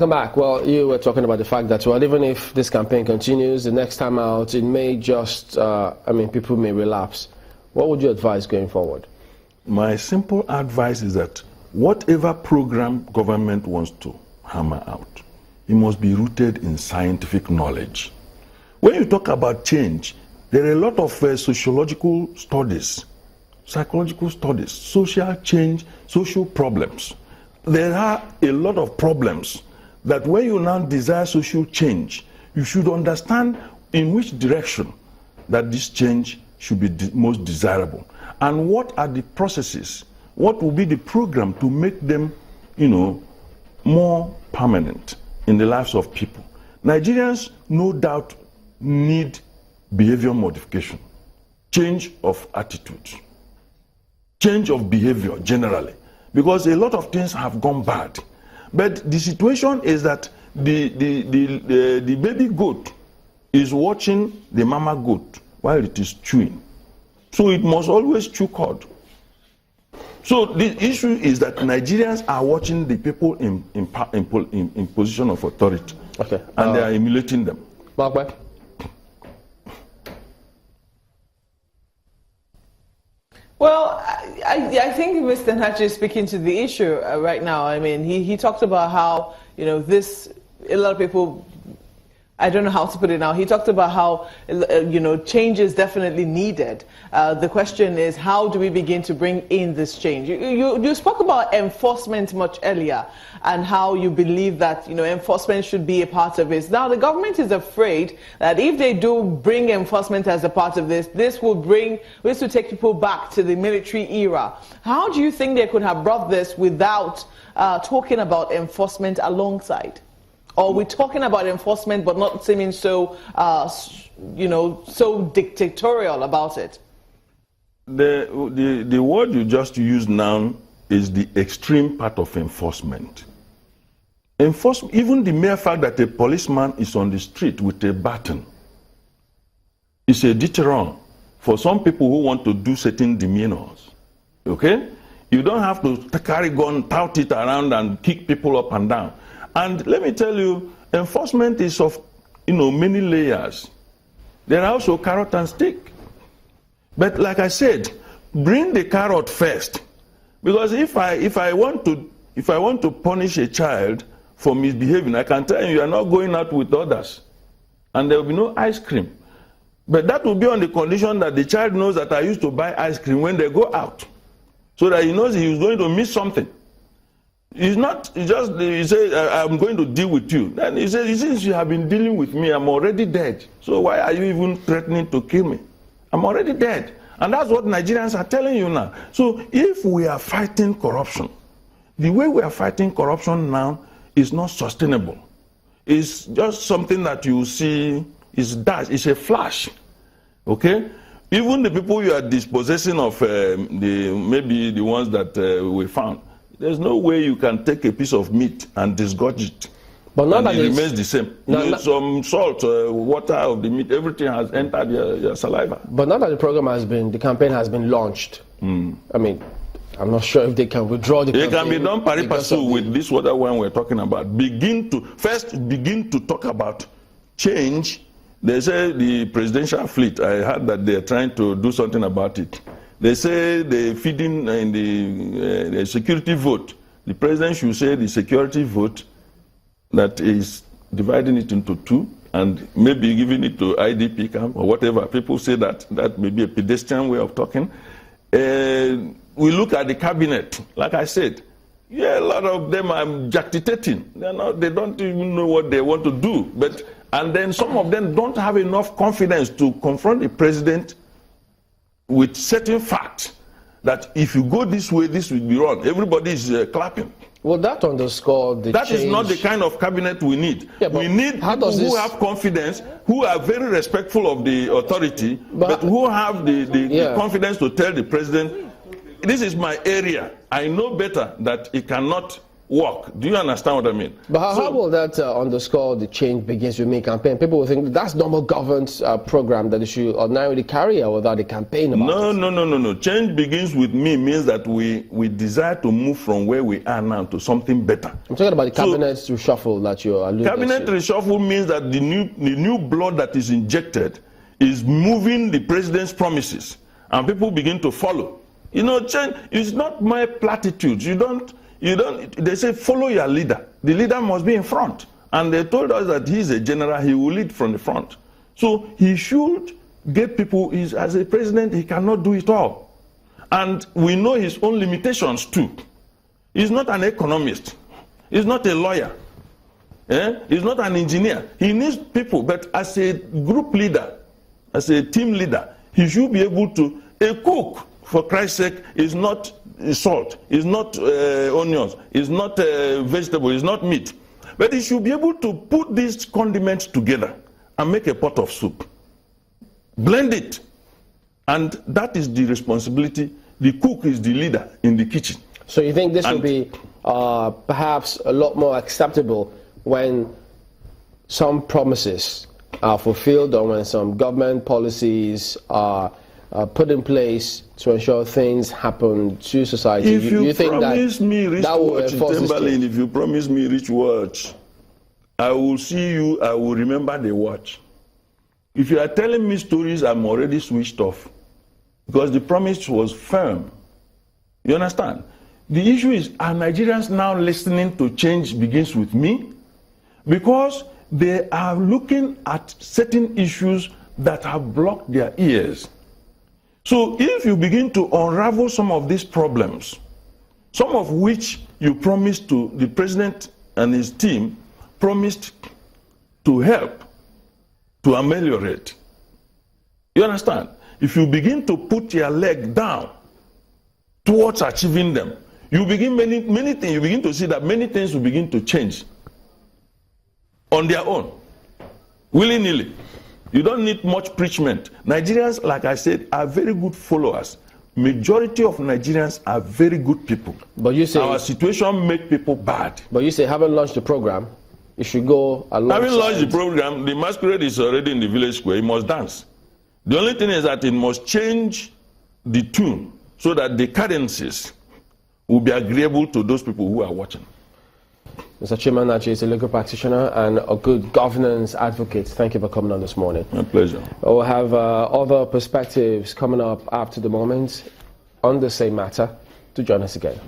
Welcome back. Well, you were talking about the fact that, well, even if this campaign continues, the next time out, it may just, people may relapse. What would you advise going forward? My simple advice is that whatever program government wants to hammer out, it must be rooted in scientific knowledge. When you talk about change, there are a lot of sociological studies, psychological studies, social change, social problems. There are a lot of problems that when you now desire social change, you should understand in which direction that this change should be most desirable. And what are the processes, what will be the program to make them, more permanent in the lives of people. Nigerians, no doubt, need behavior modification, change of attitudes, change of behavior generally, because a lot of things have gone bad. But the situation is that the baby goat is watching the mama goat while it is chewing. So it must always chew cud. So the issue is that Nigerians are watching the people in position of authority, okay, and they are emulating them. Mark, well, I think Mr. Nnaji is speaking to the issue right now. I mean, he talked about how, a lot of people, I don't know how to put it now. He talked about how, change is definitely needed. The question is, how do we begin to bring in this change? You spoke about enforcement much earlier and how you believe that, enforcement should be a part of this. Now, the government is afraid that if they do bring enforcement as a part of this will take people back to the military era. How do you think they could have brought this without talking about enforcement alongside? Or we're talking about enforcement, but not seeming so, so dictatorial about it. The word you just used now is the extreme part of enforcement. Even the mere fact that a policeman is on the street with a baton is a deterrent for some people who want to do certain demeanors. Okay? You don't have to carry gun, tout it around and kick people up and down. And let me tell you, enforcement is of many layers. There are also carrot and stick. But like I said, bring the carrot first. Because if I want to punish a child for misbehaving, I can tell you are not going out with others. And there will be no ice cream. But that will be on the condition that the child knows that I used to buy ice cream when they go out. So that he knows he is going to miss something. He says, I'm going to deal with you. Then he says, since you have been dealing with me, I'm already dead. So why are you even threatening to kill me? I'm already dead. And that's what Nigerians are telling you now. So if we are fighting corruption, the way we are fighting corruption now is not sustainable. It's just something that you see is it's a flash. Okay? Even the people you are dispossessing of, maybe the ones that we found, there's no way you can take a piece of meat and disgorge it. But now that it remains the same. Some salt, water of the meat, everything has entered your saliva. But now that the campaign has been launched, I mean, I'm not sure if they can withdraw the campaign. It can be done pari passu with this water one we're talking about. Begin to talk about change. They say the presidential fleet, I heard that they're trying to do something about it. They say they're feeding in the security vote. The president should say the security vote that is dividing it into two and maybe giving it to IDP camp or whatever. People say that may be a pedestrian way of talking. We look at the cabinet, like I said. Yeah, a lot of them are jactitating. They don't even know what they want to do. And then some of them don't have enough confidence to confront the president with certain facts that if you go this way, this will be wrong. Everybody is clapping. Well, that underscores the That change. is not the kind of cabinet we need. Yeah, we need people who have confidence, who are very respectful of the authority, but who have the confidence to tell the president, this is my area. I know better that it cannot work. Do you understand what I mean? But how will that underscore the change begins with me campaign? People will think that's normal government program that they should ordinarily carry out without a campaign about it. No. Change begins with me means that we desire to move from where we are now to something better. I'm talking about the cabinet reshuffle that you're alluding to. Cabinet reshuffle means that the new blood that is injected is moving the president's promises, and people begin to follow. You know, change is not my platitudes. You don't, they say follow your leader. The leader must be in front. And they told us that he's a general, he will lead from the front. So he should get people, as a president, he cannot do it all. And we know his own limitations too. He's not an economist. He's not a lawyer. He's not an engineer. He needs people, but as a group leader, as a team leader, he should be able to, a cook, for Christ's sake, is not salt, is not onions, is not vegetable, is not meat. But he should be able to put these condiments together and make a pot of soup. Blend it. And that is the responsibility. The cook is the leader in the kitchen. So you think this will be perhaps a lot more acceptable when some promises are fulfilled or when some government policies are put in place to ensure things happen to society? If you think promise me rich watch, Timberlane, if you promise me rich watch, I will see you, I will remember the watch. If you are telling me stories, I'm already switched off. Because the promise was firm. You understand? The issue is, are Nigerians now listening to change begins with me? Because they are looking at certain issues that have blocked their ears. So if you begin to unravel some of these problems, some of which you promised to, the president and his team promised to help, to ameliorate. You understand? If you begin to put your leg down towards achieving them, you begin many things, you begin to see that many things will begin to change on their own, willy-nilly. You don't need much preachment. Nigerians, like I said, are very good followers. Majority of Nigerians are very good people. But you say our situation makes people bad. But you say, haven't launched the program, you should go along. Having launched the program, the masquerade is already in the village square. He must dance. The only thing is that it must change the tune so that the cadences will be agreeable to those people who are watching. Mr. Chima Nnaji is a legal practitioner and a good governance advocate. Thank you for coming on this morning. My pleasure. We'll have other perspectives coming up after the moment on the same matter. To join us again.